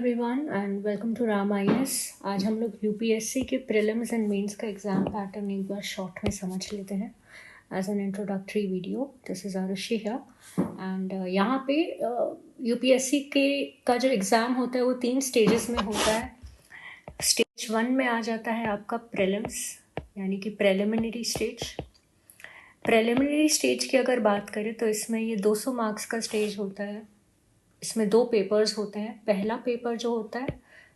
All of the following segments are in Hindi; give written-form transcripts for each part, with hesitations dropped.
Everyone and welcome to Ram IAS. आज हम लोग यूपीएससी के प्रीलिम्स एंड मेंस का एग्जाम पैटर्न एक बार शॉर्ट में समझ लेते हैं as an introductory video. This is Arushi here and यहाँ पे यूपीएससी के का जो एग्ज़ाम होता है वो 3 स्टेजेस में होता है। स्टेज 1 में आ जाता है आपका प्रीलिम्स यानी कि प्रिलिमिनरी स्टेज। प्रिलिमिनरी स्टेज की अगर बात करें तो इसमें ये 200 मार्क्स का स्टेज होता है। इसमें 2 पेपर्स होते हैं। पहला पेपर जो होता है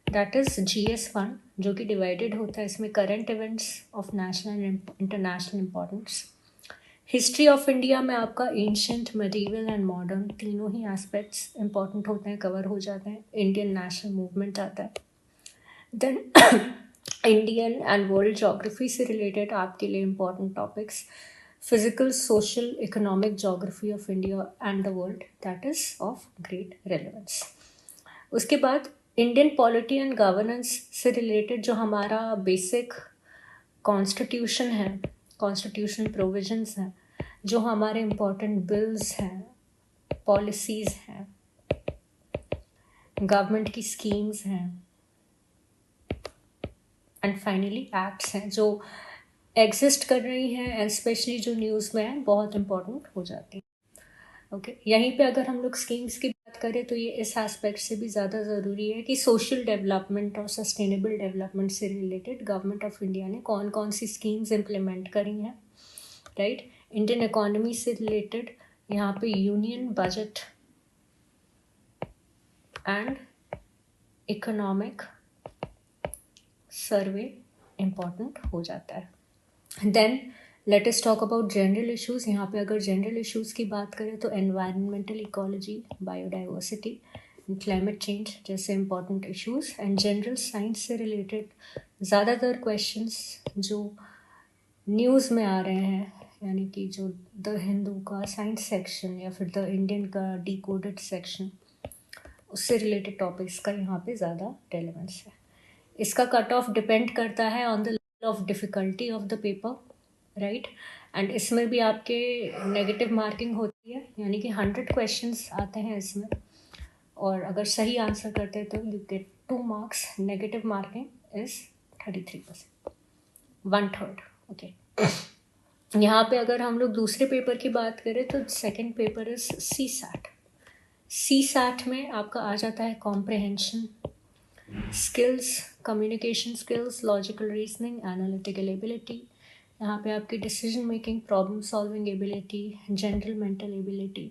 दैट इज़ GS1 जो कि डिवाइडेड होता है। इसमें current events of national and international importance. History of India में आपका एंशियंट, मेडिवल एंड मॉडर्न तीनों ही एस्पेक्ट्स इंपॉर्टेंट होते हैं, कवर हो जाते हैं। इंडियन नेशनल मूवमेंट आता है। Then Indian and world geography से रिलेटेड आपके लिए important topics physical, social, economic geography of India and the world that is of great relevance। उसके बाद इंडियन पॉलिटी एंड गवर्नेंस से रिलेटेड जो हमारा बेसिक कॉन्स्टिट्यूशन है, कॉन्स्टिट्यूशनल प्रोविजंस हैं, जो हमारे इम्पोर्टेंट बिल्स हैं, पॉलिसीज़ हैं, गवर्नमेंट की स्कीम्स हैं एंड फाइनली एक्ट्स हैं जो एग्जिस्ट कर रही हैं एंड स्पेशली जो न्यूज़ में है बहुत इंपॉर्टेंट हो जाती है। ओके, यहीं पे अगर हम लोग स्कीम्स की बात करें तो ये इस एस्पेक्ट से भी ज़्यादा ज़रूरी है कि सोशल डेवलपमेंट और सस्टेनेबल डेवलपमेंट से रिलेटेड गवर्नमेंट ऑफ इंडिया ने कौन कौन सी स्कीम्स इम्प्लीमेंट करी हैं, राइट। इंडियन इकोनॉमी से रिलेटेड यहाँ पे union budget and economic survey important हो जाता है। Then let us talk about general issues. यहाँ पे अगर जनरल इश्यूज़ की बात करें तो environmental ecology, biodiversity, climate change जैसे important issues and general science से रिलेटेड ज़्यादातर क्वेश्चंस जो न्यूज़ में आ रहे हैं, यानी कि जो द हिंदू का साइंस सेक्शन या फिर द इंडियन का डिकोडेड सेक्शन, उससे रिलेटेड टॉपिक्स का यहाँ पे ज़्यादा रेलेवेंस है। इसका कट ऑफ डिपेंड करता है on the level of difficulty of the paper, right. And इसमें भी आपके नेगेटिव मार्किंग होती है, यानी कि 100 क्वेश्चंस आते हैं इसमें, और अगर सही आंसर करते हैं तो you get 2 marks. Negative marking is 33%, 1/3। Okay, यहाँ पे अगर हम लोग दूसरे पेपर की बात करें तो सेकेंड पेपर इज़ CSAT में आपका आ जाता है comprehension skills, communication skills, logical reasoning, analytical ability. यहाँ पे आपकी decision making, problem solving ability, general mental ability.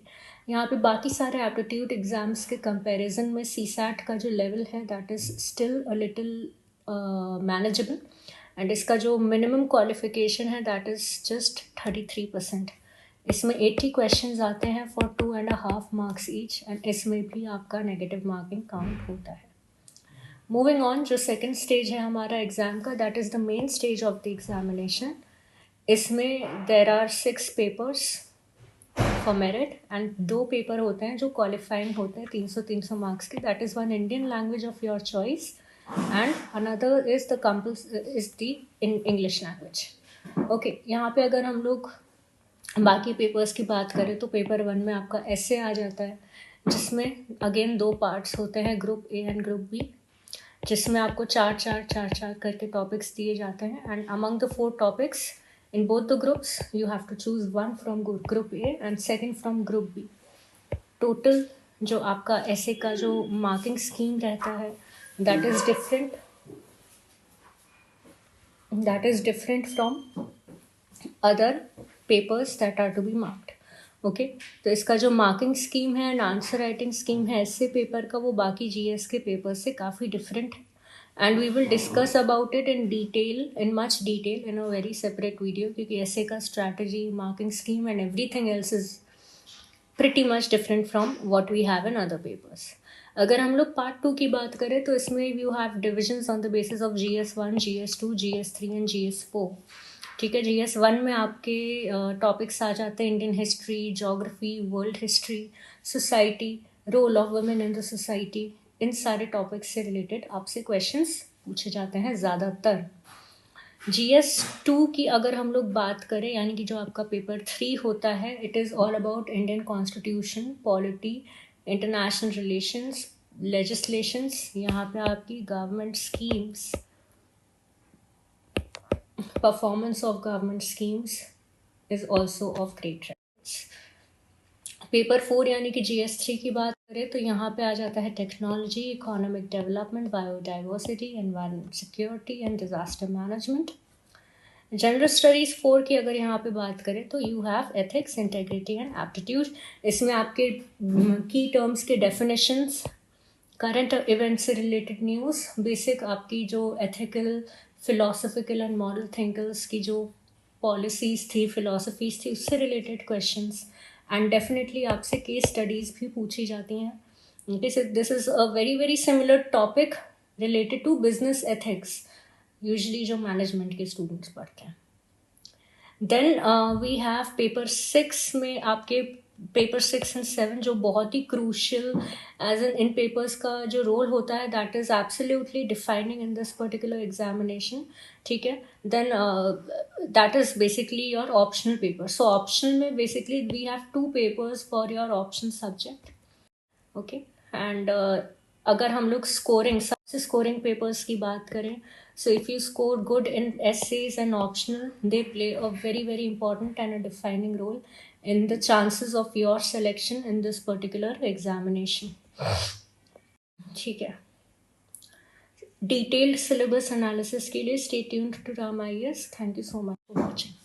यहाँ पे बाकी सारे एप्टीट्यूड एग्जाम्स के कंपैरिजन में CSAT का जो लेवल है that is still a little manageable and इसका जो मिनिमम क्वालिफिकेशन है दैट इज़ जस्ट 33%। इसमें 80 क्वेश्चंस आते हैं फॉर 2.5 मार्क्स ईच एंड इसमें भी आपका नेगेटिव मार्किंग काउंट होता है। मूविंग ऑन, जो सेकेंड स्टेज है हमारा एग्ज़ाम का that is the main stage of the examination. इसमें there are 6 papers for merit and 2 paper होते हैं जो क्वालिफाइंग होते हैं 300 मार्क्स के। That is one Indian language of your choice and another is the English language. Okay, यहाँ पे अगर हम लोग बाकी पेपर्स की बात करें तो पेपर 1 में आपका ऐसे आ जाता है, जिसमें अगेन 2 पार्ट्स होते हैं, group A and group B, जिसमें आपको 4 करके टॉपिक्स दिए जाते हैं and among the 4 topics in both the groups you have to choose 1 from group A and second from group B. Total जो आपका ऐसे का जो मार्किंग स्कीम रहता है that is different from other papers that are to be marked. Okay, तो इसका जो मार्किंग स्कीम है एंड आंसर राइटिंग स्कीम है ऐसे पेपर का, वो बाकी GS के पेपर से काफ़ी डिफरेंट है and we will discuss about it in much detail in a very separate video, क्योंकि ऐसे का strategy, marking scheme and everything else is pretty much different from what we have in other papers. अगर हम लोग पार्ट 2 की बात करें तो इसमें you have divisions on the basis of GS1, GS2, GS3 and GS4। ठीक है, GS1 में आपके टॉपिक्स आ जाते हैं Indian history, geography, world history, society, role of women in the society. इन सारे टॉपिक्स से रिलेटेड आपसे क्वेश्चंस पूछे जाते हैं ज़्यादातर। GS2 की अगर हम लोग बात करें, यानी कि जो आपका पेपर 3 होता है, it is all about Indian constitution, polity, international relations, legislations, यहाँ पे आपकी government schemes, performance of government schemes is also of great relevance. Paper 4 यानी कि GS3 की बात करें तो यहाँ पे आ जाता है technology, economic development, biodiversity, environment security and disaster management. General studies 4 की अगर यहाँ पे बात करें तो you have ethics, integrity and aptitude. इसमें आपके की टर्म्स के डेफिनेशंस, करंट इवेंट से रिलेटेड न्यूज़, बेसिक आपकी जो ethical, philosophical and moral thinkers की जो पॉलिसीज थी, फिलोसफीज थी, उससे रिलेटेड क्वेश्चंस, एंड डेफिनेटली आपसे केस स्टडीज़ भी पूछी जाती हैं। This is a very very similar topic related to business ethics, usually जो मैनेजमेंट के स्टूडेंट्स पढ़ते हैं। देन वी हैव पेपर 6 में आपके पेपर 6 एंड 7 जो बहुत ही क्रूशियल एज इन पेपर्स का जो रोल होता है, that is absolutely defining in this particular examination. ठीक है, then that is basically your optional paper. So optional में basically we have 2 papers for your optional subject. Okay, and अगर हम लोग स्कोरिंग, सबसे स्कोरिंग पेपर्स की बात करें, so if you score good in essays and optional, they play a very very important and a defining role in the chances of your selection in this particular examination. ठीक है, डिटेल्ड सिलेबस एनालिसिस के लिए stay tuned to Rama IAS. Thank you so much for watching.